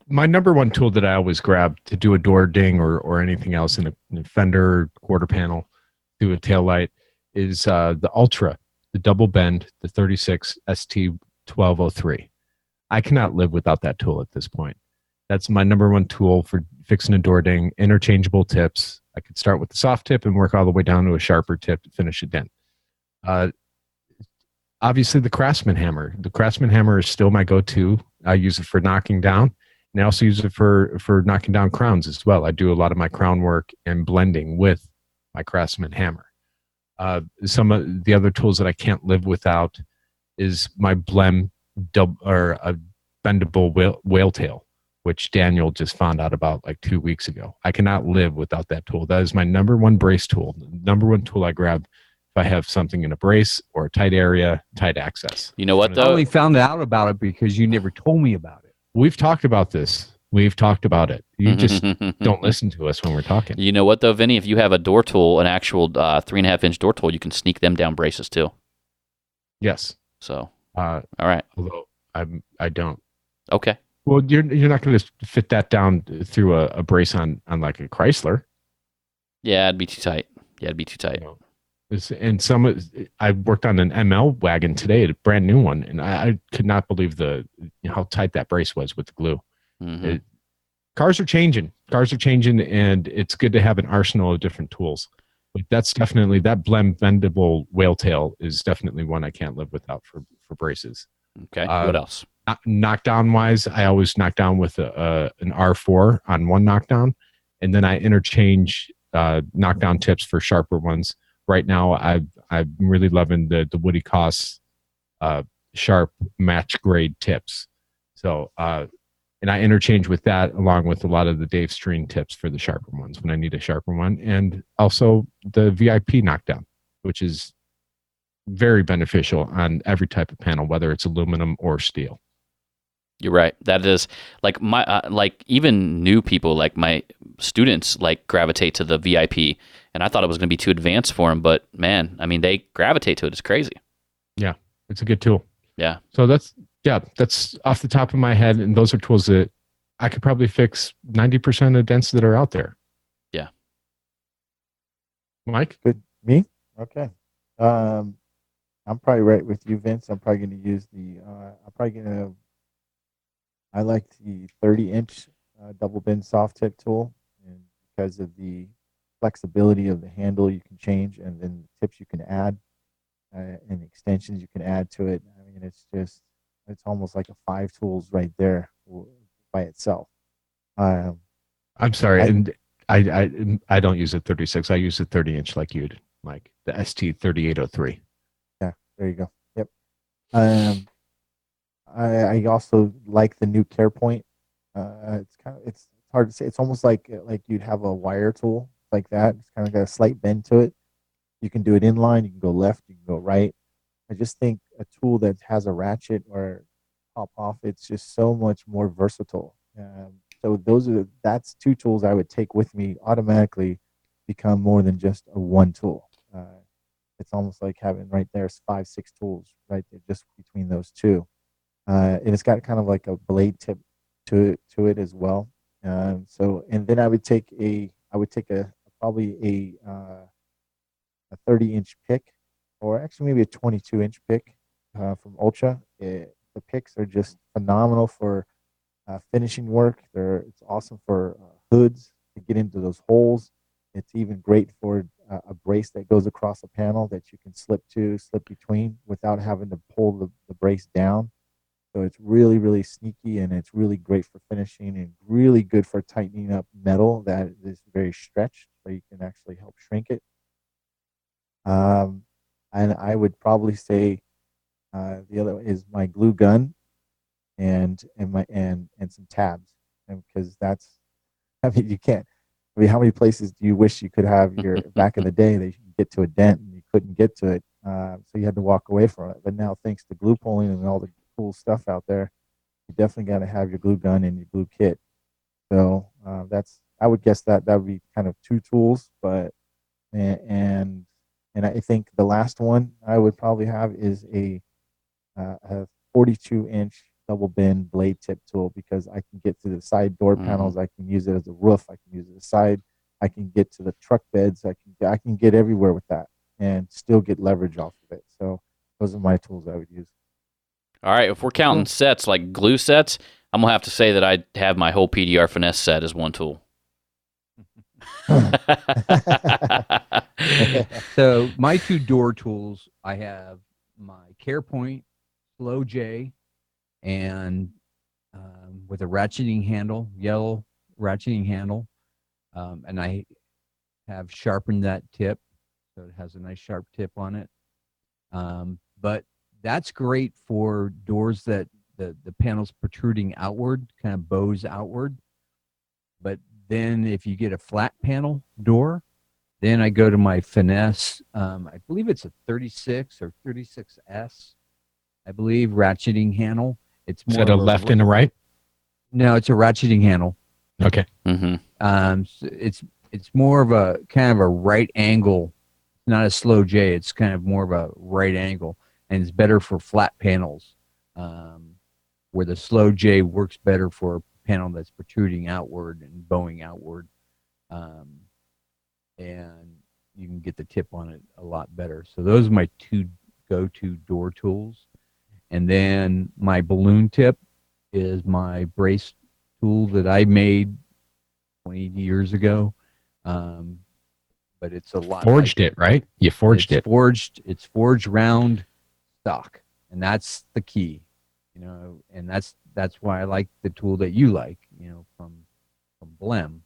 my number 1 tool that I always grab to do a door ding or anything else in a fender, quarter panel, do a tail light is the Ultra. The double bend, the 36 ST1203. I cannot live without that tool at this point. That's my number 1 tool for fixing a door ding, interchangeable tips. I could start with the soft tip and work all the way down to a sharper tip to finish a dent. obviously the Craftsman hammer. The Craftsman hammer is still my go-to. I use it for knocking down, and I also use it for knocking down crowns as well. I do a lot of my crown work and blending with my Craftsman hammer. Some of the other tools that I can't live without is my Blem or a bendable whale tail, which Daniel just found out about like 2 weeks ago. I cannot live without that tool. That is my number one brace tool. The number one tool I grab if I have something in a brace or a tight area, tight access. You know what I though? only found out about it because you never told me about it. We've talked about this. We've talked about it. You just don't listen to us when we're talking. You know what though, Vinny? If you have a door tool, an actual 3.5-inch door tool, you can sneak them down braces too. Yes. So, All right. Although I don't. Okay. Well, you're not going to fit that down through a brace on like a Chrysler. Yeah, it'd be too tight. No. And I worked on an ML wagon today, a brand new one, and I could not believe how tight that brace was with the glue. Mhm. Cars are changing, and it's good to have an arsenal of different tools. But that's definitely that Blem bendable whale tail is definitely one I can't live without for braces. Okay. What else? Knockdown wise, I always knock down with an R4 on one knockdown, and then I interchange knockdown tips for sharper ones. Right now, I'm really loving the Woody Koss sharp match grade tips. So and I interchange with that along with a lot of the Dave Streen tips for the sharper ones when I need a sharper one, and also the VIP knockdown, which is very beneficial on every type of panel, whether it's aluminum or steel. You're right. That is like my like even new people, like my students, like gravitate to the VIP, and I thought it was going to be too advanced for them, but man, I mean, they gravitate to it. It's crazy. Yeah, it's a good tool. Yeah. So that's off the top of my head, and those are tools that I could probably fix 90% of dents that are out there. Yeah. Mike? Good. Me? Okay. I'm probably right with you, Vince. I'm probably going to use I like the 30-inch double bend soft tip tool, and because of the flexibility of the handle you can change, and then the tips you can add, and extensions you can add to it. I mean, it's almost like a 5 tools right there by itself. I'm sorry, and I don't use a 36. I use a 30-inch like you did, Mike, the ST3803. Yeah, there you go. Yep. I also like the new CarePoint. It's hard to say. It's almost like you'd have a wire tool like that. It's kind of got a slight bend to it. You can do it inline. You can go left. You can go right. I just think a tool that has a ratchet or pop off, it's just so much more versatile. So that's 2 tools I would take with me, automatically become more than just a one tool. It's almost like having right there 5, 6 tools right there just between those 2. And it's got kind of like a blade tip to it as well. So, and then I would take probably a 30-inch pick, or actually maybe a 22-inch pick from Ultra. The picks are just phenomenal for finishing work. It's awesome for hoods to get into those holes. It's even great for a brace that goes across a panel that you can slip between without having to pull the brace down. So it's really, really sneaky, and it's really great for finishing, and really good for tightening up metal that is very stretched, so you can actually help shrink it. And I would probably say the other is my glue gun and some tabs, and because you can't. I mean, how many places do you wish you could have your back in the day that you could get to a dent and you couldn't get to it, so you had to walk away from it. But now, thanks to glue pulling and all the cool stuff out there, you definitely got to have your glue gun and your glue kit. So I would guess that would be kind of 2 tools, but and I think the last one I would probably have is a 42-inch double bend blade tip tool, because I can get to the side door panels. I can use it as a roof. I can use it as a side. I can get to the truck beds. I can get everywhere with that and still get leverage off of it. So those are my tools I would use. All right. If we're counting sets like glue sets, I'm going to have to say that I have my whole PDR finesse set as one tool. So my 2 door tools, I have my CarePoint Slow J, and with a ratcheting handle, yellow ratcheting handle, and I have sharpened that tip, so it has a nice sharp tip on it. But that's great for doors that the panel's protruding outward, kind of bows outward. But then if you get a flat panel door, then I go to my Finesse. I believe it's a 36 or 36S, I believe, ratcheting handle. It's more Is that a left and a right? No, it's a ratcheting handle. Okay. So it's more of a kind of a right angle, not a slow J. It's kind of more of a right angle, and it's better for flat panels, where the slow J works better for a panel that's protruding outward and bowing outward, and you can get the tip on it a lot better. So those are my two go-to door tools. And then my balloon tip is my brace tool that I made 20 years ago. But it's a lot. Forged it, right? You forged it. It's forged round stock, and that's the key, and that's why I like the tool that you like, from Blem,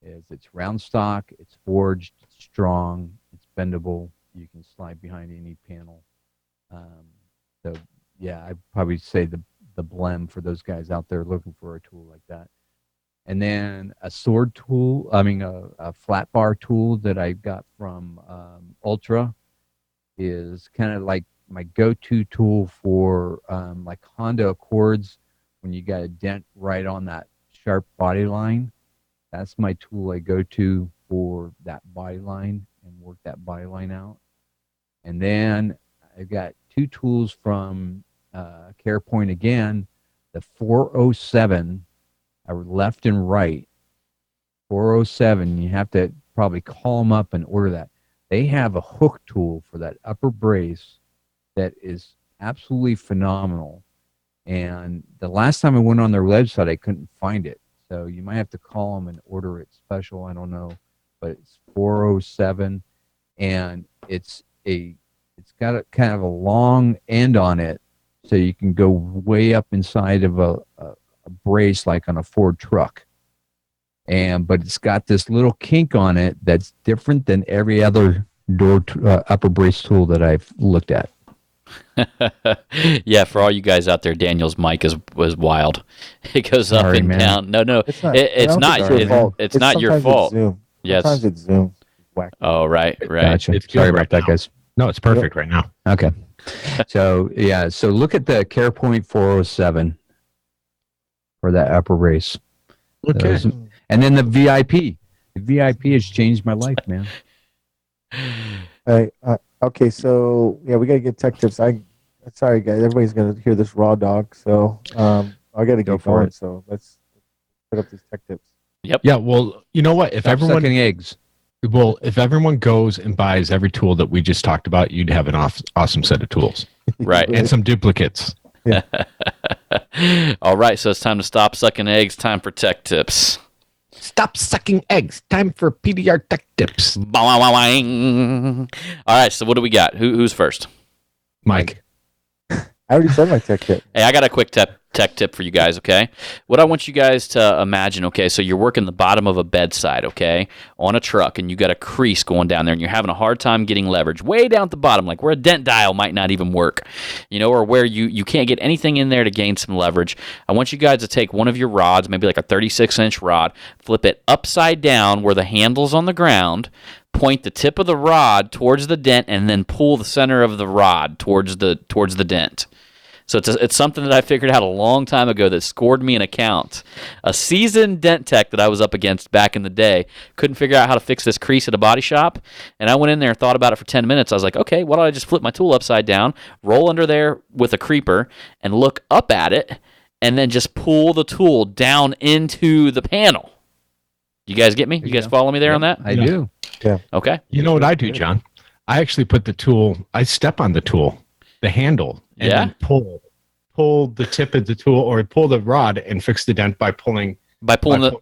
is it's round stock, it's forged, it's strong, it's bendable, you can slide behind any panel. So yeah, I'd probably say the Blem for those guys out there looking for a tool like that. And then a sword tool, a flat bar tool that I got from Ultra is kind of like my go-to tool for like Honda Accords when you got a dent right on that sharp body line. That's my tool I go to for that body line and work that body line out. And then I've got two tools from CarePoint again, the 407, left and right. 407, you have to probably call them up and order that. They have a hook tool for that upper brace that is absolutely phenomenal. And the last time I went on their website, I couldn't find it. So you might have to call them and order it special. I don't know, but it's 407, and it's got a kind of a long end on it, so you can go way up inside of a brace like on a Ford truck. But it's got this little kink on it that's different than every other door upper brace tool that I've looked at. Yeah, for all you guys out there, Daniel's mic was wild. It goes up and down. No, it's not your fault. Yes. Sometimes it's Zoom. Whack. Oh, right. Gotcha. Sorry about that, guys. No, it's perfect right now. Okay. So look at the CarePoint 407 for that upper brace. Okay. And then the VIP. The VIP has changed my life, man. Okay, so yeah, we gotta get tech tips. Sorry guys, everybody's gonna hear this raw dog, so I gotta Go get for going. it. So let's put up these tech tips. Yep. Yeah, well, you know what? Stop sucking eggs. If everyone goes and buys every tool that we just talked about, you'd have an awesome set of tools. Right. And some duplicates. Yeah. All right, so it's time to stop sucking eggs. Time for tech tips. Stop sucking eggs. Time for PDR tech tips. All right, so what do we got? Who's first? Mike. I already said my tech tip. Hey, I got a quick tech tip for you guys, okay? What I want you guys to imagine, okay, so you're working the bottom of a bedside, okay, on a truck, and you got a crease going down there, and you're having a hard time getting leverage way down at the bottom, like where a dent dial might not even work, or where you can't get anything in there to gain some leverage. I want you guys to take one of your rods, maybe like a 36-inch rod, flip it upside down where the handle's on the ground, point the tip of the rod towards the dent, and then pull the center of the rod towards the dent. So it's something that I figured out a long time ago that scored me an account. A seasoned dent tech that I was up against back in the day couldn't figure out how to fix this crease at a body shop, and I went in there and thought about it for 10 minutes. I was like, okay, why don't I just flip my tool upside down, roll under there with a creeper, and look up at it, and then just pull the tool down into the panel. You guys get me? You guys follow me there on that? I do. Yeah. Okay. You know what I do, John? I actually put the tool, I step on the tool, the handle, and then pull the tip of the tool or pull the rod and fix the dent by pulling the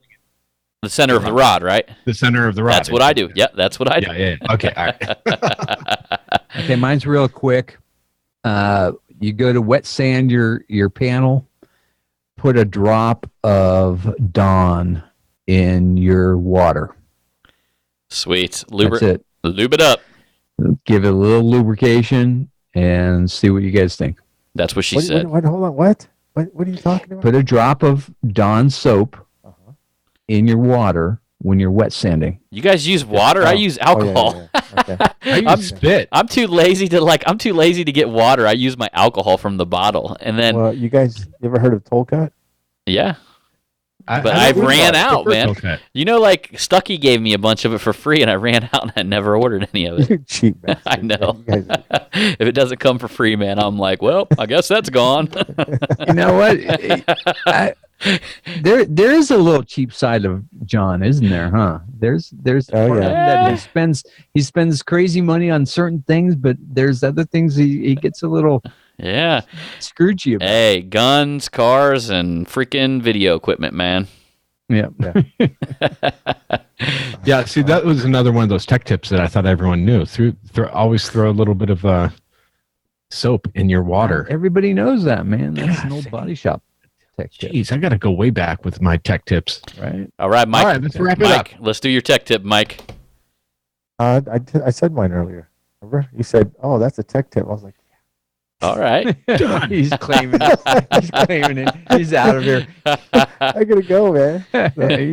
center of the rod, right? The center of the rod. That's what I do. Yeah, that's what I do. Yeah. Okay, all right. Okay, mine's real quick. You go to wet sand your panel, put a drop of Dawn in your water. Sweet. That's it. Lube it up. Give it a little lubrication and see what you guys think. That's what she said. Hold on. What are you talking about? Put a drop of Dawn soap in your water when you're wet sanding. You guys use water? I use alcohol. Okay. I use spit. I'm too lazy to get water. I use my alcohol from the bottle, and then Well, you guys ever heard of Tolkat? yeah. But I I ran out, man. Okay. You know, like Stucky gave me a bunch of it for free, and I ran out and I never ordered any of it. You cheap bastard. I know. You guys are- If it doesn't come for free, man, I'm like, well, I guess that's gone. You know what? There is a little cheap side of John, isn't there? Huh? There's Oh, part of yeah. him that he spends crazy money on certain things, but there's other things he gets a little Yeah. scroogey about. Hey, guns, cars, and freaking video equipment, man. Yeah. Yeah, see, that was another one of those tech tips that I thought everyone knew. Always throw a little bit of soap in your water. Everybody knows that, man. That's an old body shop tech tip, Jeez, I got to go way back with my tech tips. right? All right, Mike. All right, let's wrap it up. Mike, let's do your tech tip, Mike. I said mine earlier. Remember? You said, "Oh, that's a tech tip." I was like, All right. He's claiming it. He's claiming it. He's out of here. "I gotta go, man."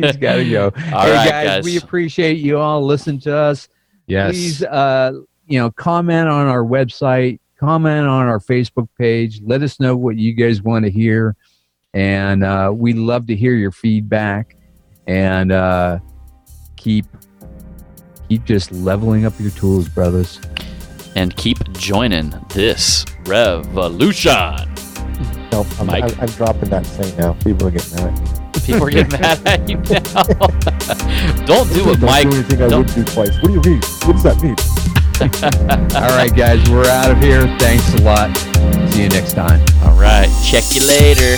He's got to go. All Hey right, guys, we appreciate you all listening to us. Yes. Please, comment on our website, comment on our Facebook page. Let us know what you guys want to hear, and we love to hear your feedback. And keep just leveling up your tools, brothers. And keep joining this revolution. Nope, Mike? I'm dropping that saying now. People are getting mad at me. People are getting mad at you now. Don't do it, Don't Mike. do anything I Don't- wouldn't do twice. What do you mean? What does that mean? All right, guys, we're out of here. Thanks a lot. See you next time. All right. Check you later.